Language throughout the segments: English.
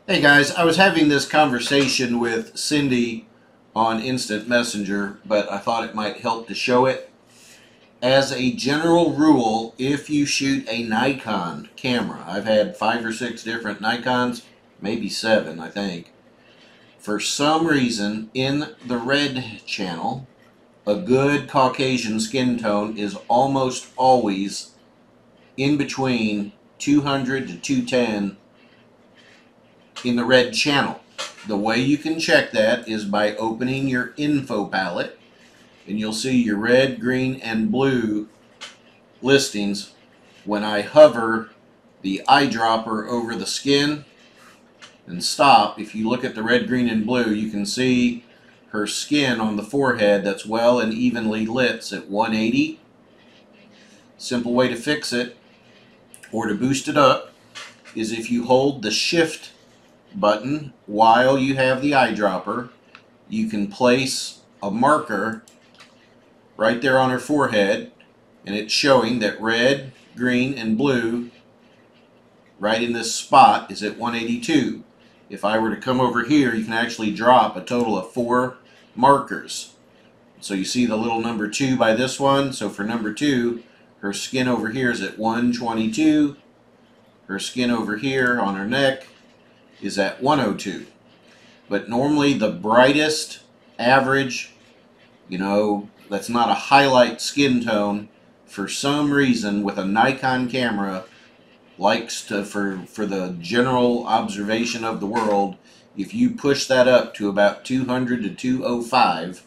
Hey guys, I was having this conversation with Cindy on Instant Messenger, but I thought it might help to show it. As a general rule, if you shoot a Nikon camera, I've had 5 or 6 different Nikons, maybe 7, I think. For some reason, in the red channel, a good Caucasian skin tone is almost always in between 200 to 210 in the red channel. The way you can check that is by opening your info palette, and you'll see your red, green, and blue listings. When I hover the eyedropper over the skin and stop, if you look at the red, green, and blue, you can see her skin on the forehead that's well and evenly lit at 180. Simple way to fix it, or to boost it up, is if you hold the shift button while you have the eyedropper, you can place a marker right there on her forehead, and it's showing that red, green, and blue right in this spot is at 182. If I were to come over here, you can actually drop a total of 4 markers. So you see the little number 2 by this one. So for number 2, her skin over here is at 122. Her skin over here on her neck is at 102. But normally the brightest average, that's not a highlight skin tone, for some reason with a Nikon camera likes to, for the general observation of the world, if you push that up to about 200 to 205,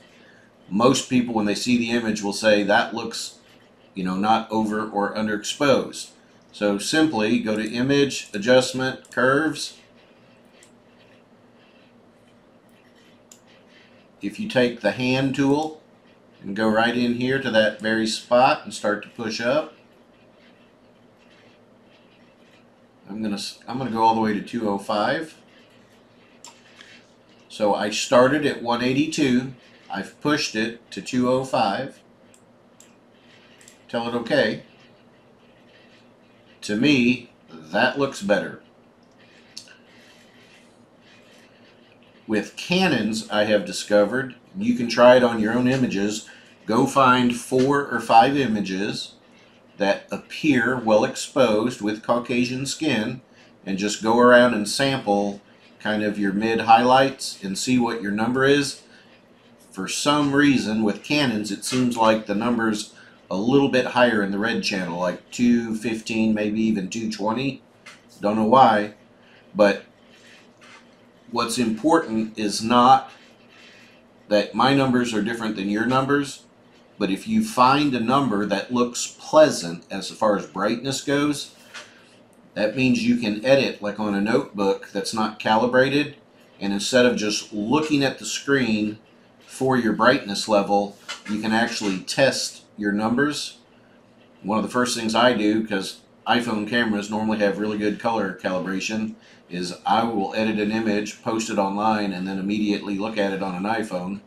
most people when they see the image will say that looks, not over or underexposed. So simply go to Image, Adjustment, Curves. If you take the hand tool and go right in here to that very spot and start to push up, I'm gonna go all the way to 205. So I started at 182. I've pushed it to 205. Tell it OK. To me, that looks better. With Canons, I have discovered, you can try it on your own images, go find 4 or 5 images that appear well exposed with Caucasian skin, and just go around and sample kind of your mid highlights and see what your number is. For some reason with Canons, it seems like the number's a little bit higher in the red channel, like 215, maybe even 220. Don't know why, but what's important is not that my numbers are different than your numbers, but if you find a number that looks pleasant as far as brightness goes, that means you can edit like on a notebook that's not calibrated, and instead of just looking at the screen for your brightness level, you can actually test your numbers. One of the first things I do, because iPhone cameras normally have really good color calibration, is I will edit an image, post it online, and then immediately look at it on an iPhone,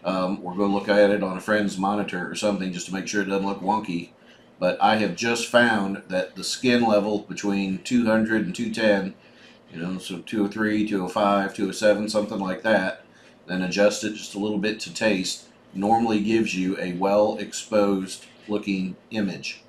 or go look at it on a friend's monitor or something just to make sure it doesn't look wonky. But I have just found that the skin level between 200 and 210, so 203, 205, 207, something like that, then adjust it just a little bit to taste, normally gives you a well exposed looking image.